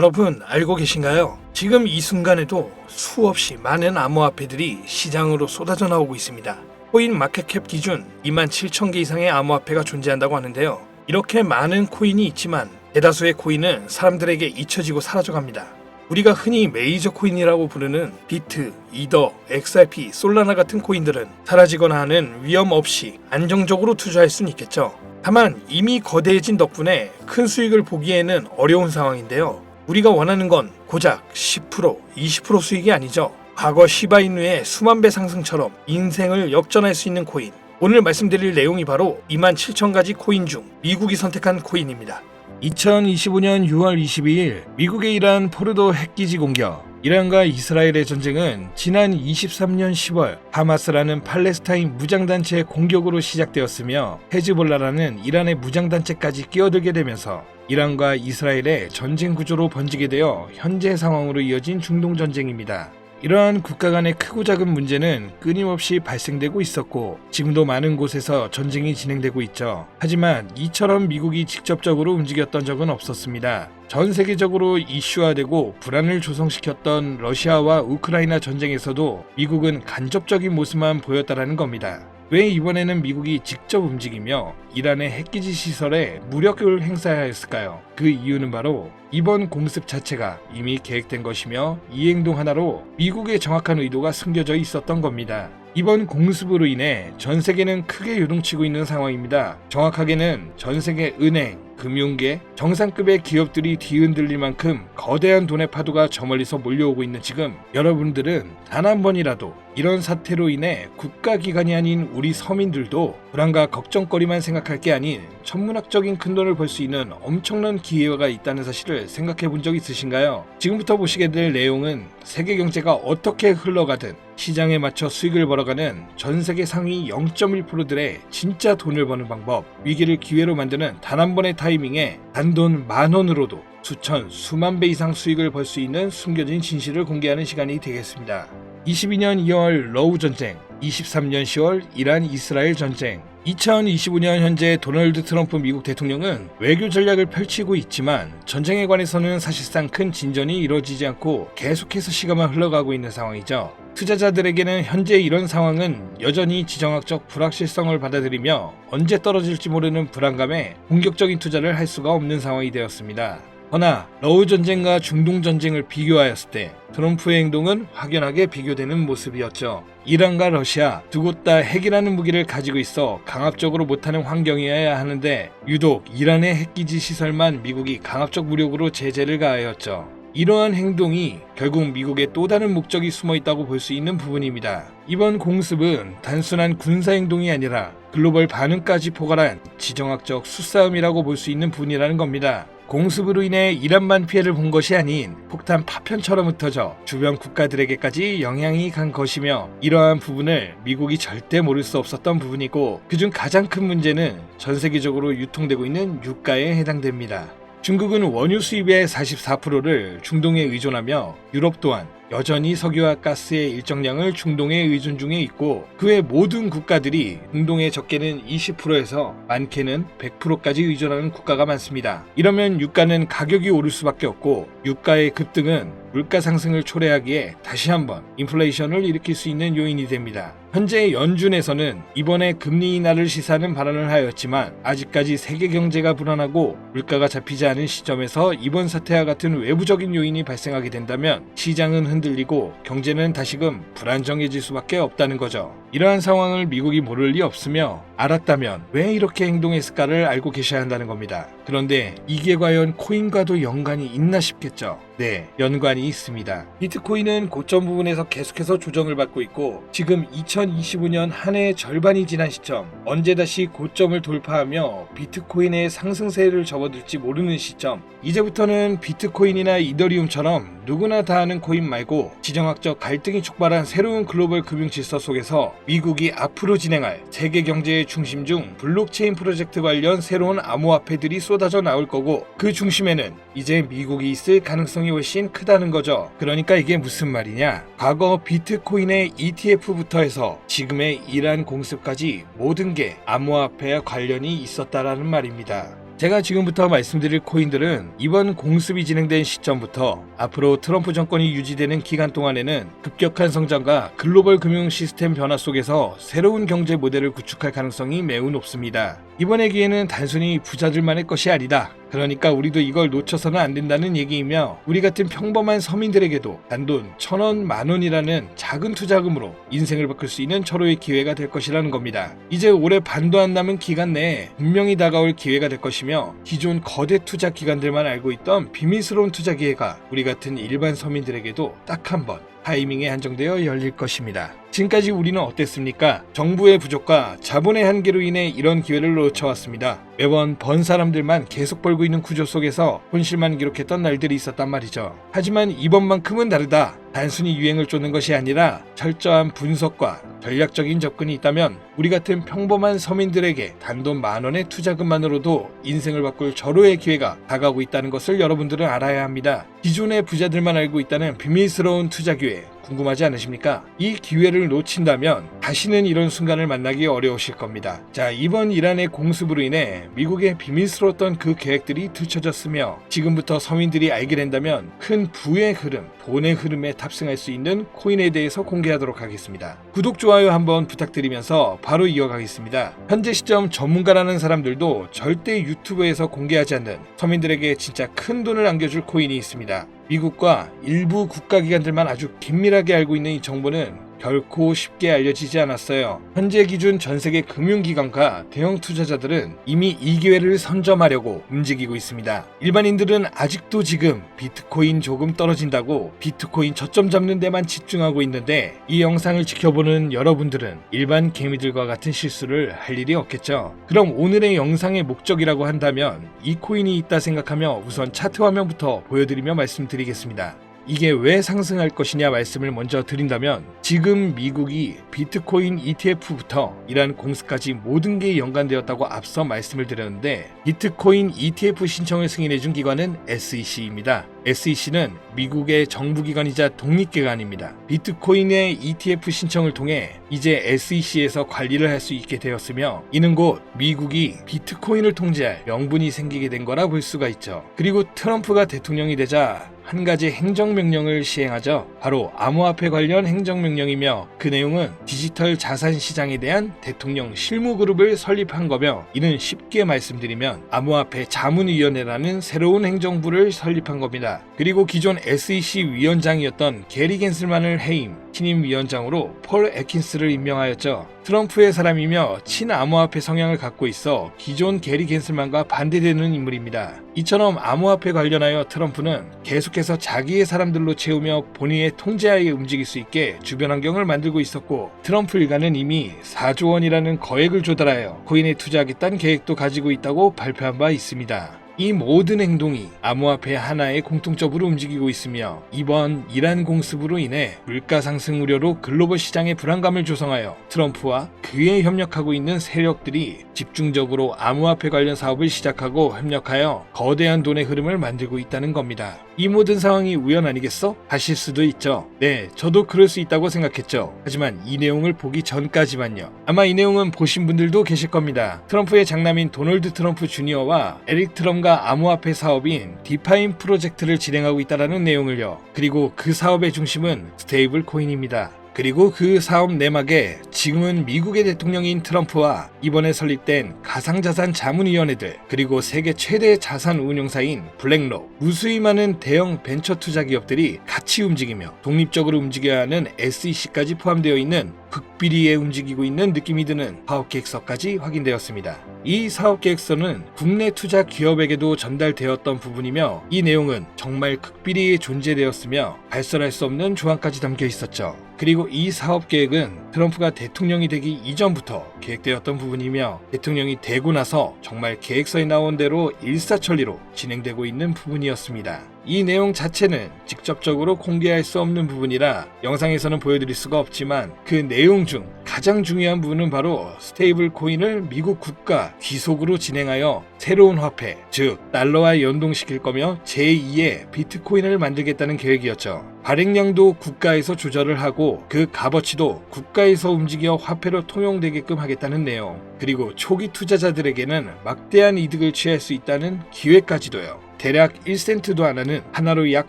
여러분 알고 계신가요? 지금 이 순간에도 수없이 많은 암호화폐들이 시장으로 쏟아져 나오고 있습니다. 코인 마켓캡 기준 27,000개 이상의 암호화폐가 존재한다고 하는데요. 이렇게 많은 코인이 있지만 대다수의 코인은 사람들에게 잊혀지고 사라져갑니다. 우리가 흔히 메이저 코인이라고 부르는 비트, 이더, XRP, 솔라나 같은 코인들은 사라지거나 하는 위험 없이 안정적으로 투자할 수는 있겠죠. 다만 이미 거대해진 덕분에 큰 수익을 보기에는 어려운 상황인데요. 우리가 원하는 건 고작 10%, 20% 수익이 아니죠. 과거 시바이누의 수만 배 상승처럼 인생을 역전할 수 있는 코인. 오늘 말씀드릴 내용이 바로 27,000가지 코인 중 미국이 선택한 코인입니다. 2025년 6월 22일 미국의 이란 포르도 핵기지 공격. 이란과 이스라엘의 전쟁은 지난 23년 10월 하마스라는 팔레스타인 무장단체의 공격으로 시작되었으며 헤즈볼라라는 이란의 무장단체까지 끼어들게 되면서 이란과 이스라엘의 전쟁 구조로 번지게 되어 현재 상황으로 이어진 중동전쟁입니다. 이러한 국가 간의 크고 작은 문제는 끊임없이 발생되고 있었고 지금도 많은 곳에서 전쟁이 진행되고 있죠. 하지만 이처럼 미국이 직접적으로 움직였던 적은 없었습니다. 전 세계적으로 이슈화되고 불안을 조성시켰던 러시아와 우크라이나 전쟁에서도 미국은 간접적인 모습만 보였다라는 겁니다. 왜 이번에는 미국이 직접 움직이며 이란의 핵기지 시설에 무력을 행사하였을까요? 그 이유는 바로 이번 공습 자체가 이미 계획된 것이며 이 행동 하나로 미국의 정확한 의도가 숨겨져 있었던 겁니다. 이번 공습으로 인해 전 세계는 크게 요동치고 있는 상황입니다. 정확하게는 전 세계 은행, 금융계, 정상급의 기업들이 뒤흔들릴 만큼 거대한 돈의 파도가 저 멀리서 몰려오고 있는 지금 여러분들은 단 한 번이라도 이런 사태로 인해 국가기관이 아닌 우리 서민들도 불안과 걱정거리만 생각할 게 아닌 천문학적인 큰돈을 벌 수 있는 엄청난 기회가 있다는 사실을 생각해 본 적 있으신가요? 지금부터 보시게 될 내용은 세계 경제가 어떻게 흘러가든 시장에 맞춰 수익을 벌어가는 전 세계 상위 0.1%들의 진짜 돈을 버는 방법, 위기를 기회로 만드는 단 한 번의 타이밍에 단돈 10,000원으로도 수천, 수만 배 이상 수익을 벌 수 있는 숨겨진 진실을 공개하는 시간이 되겠습니다. 22년 2월 러우 전쟁, 23년 10월 이란 이스라엘 전쟁, 2025년 현재 도널드 트럼프 미국 대통령은 외교 전략을 펼치고 있지만 전쟁에 관해서는 사실상 큰 진전이 이루어지지 않고 계속해서 시간만 흘러가고 있는 상황이죠. 투자자들에게는 현재 이런 상황은 여전히 지정학적 불확실성을 받아들이며 언제 떨어질지 모르는 불안감에 본격적인 투자를 할 수가 없는 상황이 되었습니다. 허나 러우 전쟁과 중동 전쟁을 비교하였을 때 트럼프의 행동은 확연하게 비교되는 모습이었죠. 이란과 러시아 두 곳 다 핵이라는 무기를 가지고 있어 강압적으로 못하는 환경이어야 하는데 유독 이란의 핵기지 시설만 미국이 강압적 무력으로 제재를 가하였죠. 이러한 행동이 결국 미국의 또 다른 목적이 숨어 있다고 볼 수 있는 부분입니다. 이번 공습은 단순한 군사 행동이 아니라 글로벌 반응까지 포괄한 지정학적 수싸움이라고 볼 수 있는 부분이라는 겁니다. 공습으로 인해 이란만 피해를 본 것이 아닌 폭탄 파편처럼 흩어져 주변 국가들에게까지 영향이 간 것이며 이러한 부분을 미국이 절대 모를 수 없었던 부분이고 그중 가장 큰 문제는 전 세계적으로 유통되고 있는 유가에 해당됩니다. 중국은 원유 수입의 44%를 중동에 의존하며 유럽 또한 여전히 석유와 가스의 일정량을 중동에 의존 중에 있고 그 외 모든 국가들이 중동에 적게는 20%에서 많게는 100%까지 의존하는 국가가 많습니다. 이러면 유가는 가격이 오를 수밖에 없고 유가의 급등은 물가 상승을 초래하기에 다시 한번 인플레이션을 일으킬 수 있는 요인이 됩니다. 현재 연준에서는 이번에 금리 인하를 시사하는 발언을 하였지만 아직까지 세계 경제가 불안하고 물가가 잡히지 않은 시점에서 이번 사태와 같은 외부적인 요인이 발생하게 된다면 시장은 흔들리고 경제는 다시금 불안정해질 수밖에 없다는 거죠. 이러한 상황을 미국이 모를 리 없으며 알았다면 왜 이렇게 행동했을까를 알고 계셔야 한다는 겁니다. 그런데 이게 과연 코인과도 연관이 있나 싶겠죠. 네, 연관이 있습니다. 비트코인은 고점 부분에서 계속해서 조정을 받고 있고 지금 2025년 한 해의 절반이 지난 시점, 언제 다시 고점을 돌파하며 비트코인의 상승세를 접어들지 모르는 시점, 이제부터는 비트코인이나 이더리움처럼 누구나 다 아는 코인 말고 지정학적 갈등이 촉발한 새로운 글로벌 금융 질서 속에서 미국이 앞으로 진행할 세계 경제의 중심 중 블록체인 프로젝트 관련 새로운 암호화폐들이 쏟아져 나올 거고 그 중심에는 이제 미국이 있을 가능성이 훨씬 크다는 거죠. 그러니까 이게 무슨 말이냐? 과거 비트코인의 ETF부터 해서 지금의 이란 공습까지 모든 게 암호화폐와 관련이 있었다라는 말입니다. 제가 지금부터 말씀드릴 코인들은 이번 공습이 진행된 시점부터 앞으로 트럼프 정권이 유지되는 기간 동안에는 급격한 성장과 글로벌 금융 시스템 변화 속에서 새로운 경제 모델을 구축할 가능성이 매우 높습니다. 이번의 기회는 단순히 부자들만의 것이 아니다. 그러니까 우리도 이걸 놓쳐서는 안 된다는 얘기이며, 우리 같은 평범한 서민들에게도 단돈 1,000원, 10,000원이라는 작은 투자금으로 인생을 바꿀 수 있는 절호의 기회가 될 것이라는 겁니다. 이제 올해 반도 안 남은 기간 내에 분명히 다가올 기회가 될 것이며, 기존 거대 투자 기관들만 알고 있던 비밀스러운 투자 기회가 우리 같은 일반 서민들에게도 딱 한 번 타이밍에 한정되어 열릴 것입니다. 지금까지 우리는 어땠습니까? 정부의 부족과 자본의 한계로 인해 이런 기회를 놓쳐왔습니다. 매번 번 사람들만 계속 벌고 있는 구조 속에서 손실만 기록했던 날들이 있었단 말이죠. 하지만 이번만큼은 다르다. 단순히 유행을 쫓는 것이 아니라 철저한 분석과 전략적인 접근이 있다면 우리 같은 평범한 서민들에게 단돈 10,000원의 투자금만으로도 인생을 바꿀 절호의 기회가 다가오고 있다는 것을 여러분들은 알아야 합니다. 기존의 부자들만 알고 있다는 비밀스러운 투자 기회, 궁금하지 않으십니까? 이 기회를 놓친다면 다시는 이런 순간을 만나기 어려우실 겁니다. 자, 이번 이란의 공습으로 인해 미국의 비밀스러웠던 그 계획들이 들춰졌으며, 지금부터 서민들이 알게 된다면 큰 부의 흐름, 돈의 흐름에 탑승할 수 있는 코인에 대해서 공개하도록 하겠습니다. 구독, 좋아요 한번 부탁드리면서 바로 이어가겠습니다. 현재 시점 전문가라는 사람들도 절대 유튜브에서 공개하지 않는 서민들에게 진짜 큰 돈을 안겨줄 코인이 있습니다. 미국과 일부 국가기관들만 아주 긴밀하게 알고 있는 이 정보는 결코 쉽게 알려지지 않았어요. 현재 기준 전세계 금융기관과 대형 투자자들은 이미 이 기회를 선점하려고 움직이고 있습니다. 일반인들은 아직도 지금 비트코인 조금 떨어진다고 비트코인 저점 잡는 데만 집중하고 있는데, 이 영상을 지켜보는 여러분들은 일반 개미들과 같은 실수를 할 일이 없겠죠. 그럼 오늘의 영상의 목적이라고 한다면 이 코인이 있다 생각하며 우선 차트 화면부터 보여드리며 말씀드리겠습니다. 이게 왜 상승할 것이냐 말씀을 먼저 드린다면, 지금 미국이 비트코인 ETF부터 이란 공습까지 모든 게 연관되었다고 앞서 말씀을 드렸는데, 비트코인 ETF 신청을 승인해준 기관은 SEC입니다. SEC는 미국의 정부기관이자 독립기관입니다. 비트코인의 ETF 신청을 통해 이제 SEC에서 관리를 할 수 있게 되었으며, 이는 곧 미국이 비트코인을 통제할 명분이 생기게 된 거라 볼 수가 있죠. 그리고 트럼프가 대통령이 되자 한 가지 행정명령을 시행하죠. 바로 암호화폐 관련 행정명령이며, 그 내용은 디지털 자산 시장에 대한 대통령 실무그룹을 설립한 거며, 이는 쉽게 말씀드리면 암호화폐 자문위원회라는 새로운 행정부를 설립한 겁니다. 그리고 기존 SEC 위원장이었던 게리 겐슬만을 해임, 신임 위원장으로 폴 애킨스를 임명하였죠. 트럼프의 사람이며 친암호화폐 성향을 갖고 있어 기존 게리 겐슬만과 반대되는 인물입니다. 이처럼 암호화폐 관련하여 트럼프는 계속해서 자기의 사람들로 채우며 본인의 통제하에 움직일 수 있게 주변 환경을 만들고 있었고, 트럼프 일가는 이미 4조 원이라는 거액을 조달하여 코인에 투자하겠다는 계획도 가지고 있다고 발표한 바 있습니다. 이 모든 행동이 암호화폐 하나의 공통적으로 움직이고 있으며, 이번 이란 공습으로 인해 물가 상승 우려로 글로벌 시장에 불안감을 조성하여 트럼프와 그에 협력하고 있는 세력들이 집중적으로 암호화폐 관련 사업을 시작하고 협력하여 거대한 돈의 흐름을 만들고 있다는 겁니다. 이 모든 상황이 우연 아니겠어? 하실 수도 있죠. 네, 저도 그럴 수 있다고 생각했죠. 하지만 이 내용을 보기 전까지만요. 아마 이 내용은 보신 분들도 계실 겁니다. 트럼프의 장남인 도널드 트럼프 주니어와 에릭 트럼과 암호화폐 사업인 디파인 프로젝트를 진행하고 있다는 내용을요. 그리고 그 사업의 중심은 스테이블 코인입니다. 그리고 그 사업 내막에 지금은 미국의 대통령인 트럼프와 이번에 설립된 가상자산 자문위원회들, 그리고 세계 최대 자산 운용사인 블랙록, 무수히 많은 대형 벤처 투자 기업들이 같이 움직이며 독립적으로 움직여야 하는 SEC까지 포함되어 있는 극비리에 움직이고 있는 느낌이 드는 사업계획서까지 확인되었습니다. 이 사업계획서는 국내 투자 기업에게도 전달되었던 부분이며, 이 내용은 정말 극비리에 존재되었으며 발설할 수 없는 조항까지 담겨 있었죠. 그리고 이 사업계획은 트럼프가 대통령이 되기 이전부터 계획되었던 부분이며, 대통령이 되고 나서 정말 계획서에 나온 대로 일사천리로 진행되고 있는 부분이었습니다. 이 내용 자체는 직접적으로 공개할 수 없는 부분이라 영상에서는 보여드릴 수가 없지만 그 내용 중 가장 중요한 부분은 바로 스테이블 코인을 미국 국가 귀속으로 진행하여 새로운 화폐, 즉 달러와 연동시킬 거며 제2의 비트코인을 만들겠다는 계획이었죠. 발행량도 국가에서 조절을 하고 그 값어치도 국가에서 움직여 화폐로 통용되게끔 하겠다는 내용, 그리고 초기 투자자들에게는 막대한 이득을 취할 수 있다는 기회까지도요. 대략 1센트도 안 하는 하나로 약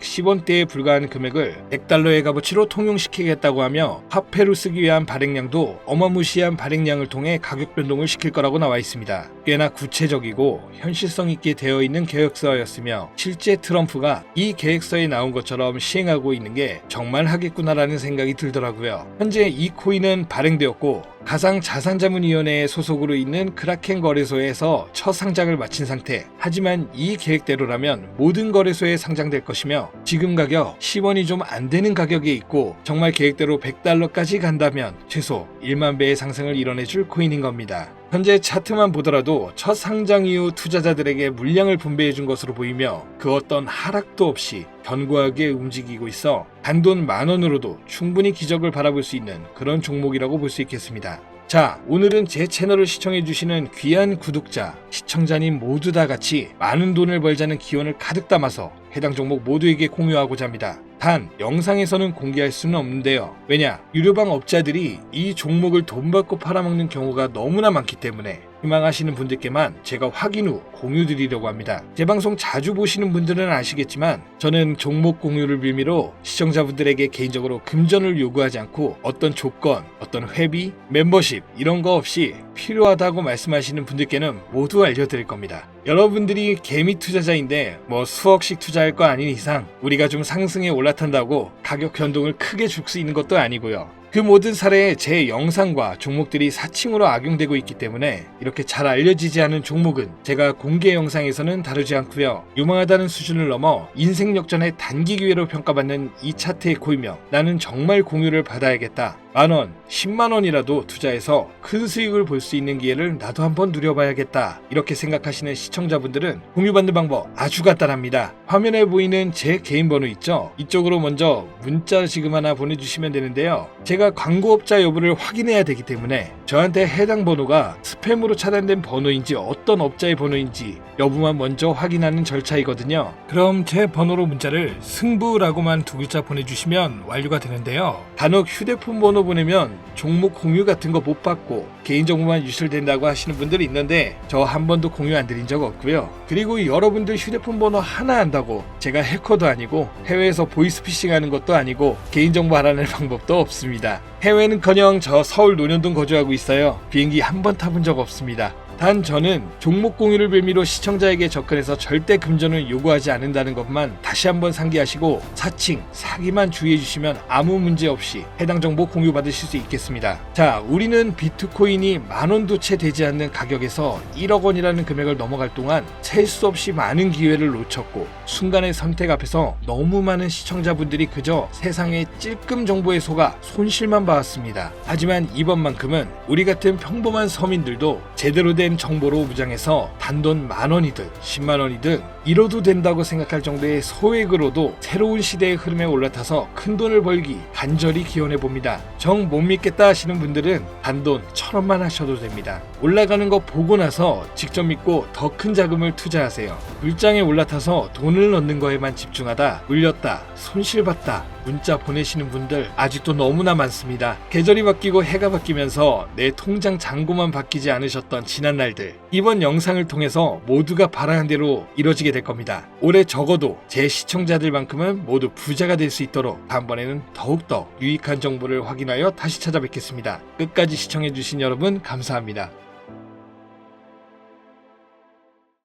10원대에 불과한 금액을 100달러의 값어치로 통용시키겠다고 하며 화폐로 쓰기 위한 발행량도 어마무시한 발행량을 통해 가격 변동을 시킬 거라고 나와 있습니다. 꽤나 구체적이고 현실성 있게 되어 있는 계획서였으며 실제 트럼프가 이 계획서에 나온 것처럼 시행하고 있는 게 정말 하겠구나라는 생각이 들더라고요. 현재 이 코인은 발행되었고 가상자산자문위원회에 소속으로 있는 크라켄 거래소에서 첫 상장을 마친 상태. 하지만 이 계획대로라면 모든 거래소에 상장될 것이며 지금 가격 10원이 좀 안 되는 가격에 있고 정말 계획대로 100달러까지 간다면 최소 1만 배의 상승을 이뤄내줄 코인인 겁니다. 현재 차트만 보더라도 첫 상장 이후 투자자들에게 물량을 분배해 준 것으로 보이며 그 어떤 하락도 없이 견고하게 움직이고 있어 단돈 10,000원으로도 충분히 기적을 바라볼 수 있는 그런 종목이라고 볼 수 있겠습니다. 자, 오늘은 제 채널을 시청해주시는 귀한 구독자, 시청자님 모두 다 같이 많은 돈을 벌자는 기원을 가득 담아서 해당 종목 모두에게 공유하고자 합니다. 단, 영상에서는 공개할 수는 없는데요. 왜냐? 유료방 업자들이 이 종목을 돈 받고 팔아먹는 경우가 너무나 많기 때문에 희망하시는 분들께만 제가 확인 후 공유드리려고 합니다. 제 방송 자주 보시는 분들은 아시겠지만 저는 종목 공유를 빌미로 시청자분들에게 개인적으로 금전을 요구하지 않고 어떤 조건, 어떤 회비, 멤버십 이런 거 없이 필요하다고 말씀하시는 분들께는 모두 알려드릴 겁니다. 여러분들이 개미 투자자인데 뭐 수억씩 투자할 거 아닌 이상 우리가 좀 상승에 올라탄다고 가격 변동을 크게 줄 수 있는 것도 아니고요. 그 모든 사례에 제 영상과 종목들이 사칭으로 악용되고 있기 때문에 이렇게 잘 알려지지 않은 종목은 제가 공개 영상에서는 다루지 않고요. 유망하다는 수준을 넘어 인생 역전의 단기 기회로 평가받는 이 차트의 코인명, 나는 정말 공유를 받아야겠다. 10,000원, 100,000원이라도 투자해서 큰 수익을 볼 수 있는 기회를 나도 한번 누려봐야겠다. 이렇게 생각하시는 시청자분들은 공유받는 방법 아주 간단합니다. 화면에 보이는 제 개인 번호 있죠? 이쪽으로 먼저 문자 지금 하나 보내주시면 되는데요. 제가 광고업자 여부를 확인해야 되기 때문에 저한테 해당 번호가 스팸으로 차단된 번호인지 어떤 업자의 번호인지 여부만 먼저 확인하는 절차이거든요. 그럼 제 번호로 문자를 승부라고만 2글자 보내주시면 완료가 되는데요. 간혹 휴대폰 번호 보내면 종목 공유 같은 거 못 받고 개인정보만 유출된다고 하시는 분들이 있는데 저 한 번도 공유 안 드린 적 없고요. 그리고 여러분들 휴대폰 번호 하나 안다고 제가 해커도 아니고 해외에서 보이스피싱 하는 것도 아니고 개인정보 알아낼 방법도 없습니다. 해외는커녕 저 서울 논현동 거주하고 있어요. 비행기 한 번 타본 적 없습니다. 단 저는 종목 공유를 빌미로 시청자에게 접근해서 절대 금전을 요구하지 않는다는 것만 다시 한번 상기하시고 사칭, 사기만 주의해 주시면 아무 문제 없이 해당 정보 공유받으실 수 있겠습니다. 자, 우리는 비트코인이 10,000원도 채 되지 않는 가격에서 1억 원이라는 금액을 넘어갈 동안 셀 수 없이 많은 기회를 놓쳤고 순간의 선택 앞에서 너무 많은 시청자분들이 그저 세상의 찔끔 정보에 속아 손실만 봐왔습니다. 하지만 이번만큼은 우리 같은 평범한 서민들도 제대로 된 정보로 무장해서 단돈 10,000원이든 100,000원이든 잃어도 된다고 생각할 정도의 소액으로도 새로운 시대의 흐름에 올라타서 큰돈을 벌기 간절히 기원해봅니다. 정 못 믿겠다 하시는 분들은 단돈 1,000원만 하셔도 됩니다. 올라가는 거 보고 나서 직접 믿고 더 큰 자금을 투자하세요. 물장에 올라타서 돈을 넣는 거에만 집중하다 물렸다, 손실봤다 문자 보내시는 분들 아직도 너무나 많습니다. 계절이 바뀌고 해가 바뀌면서 내 통장 잔고만 바뀌지 않으셨던 지난 날들, 이번 영상을 통해서 모두가 바라는 대로 이뤄지게 될 겁니다. 올해 적어도 제 시청자들만큼은 모두 부자가 될 수 있도록 다음번에는 더욱더 유익한 정보를 확인하여 다시 찾아뵙겠습니다. 끝까지 시청해주신 여러분 감사합니다.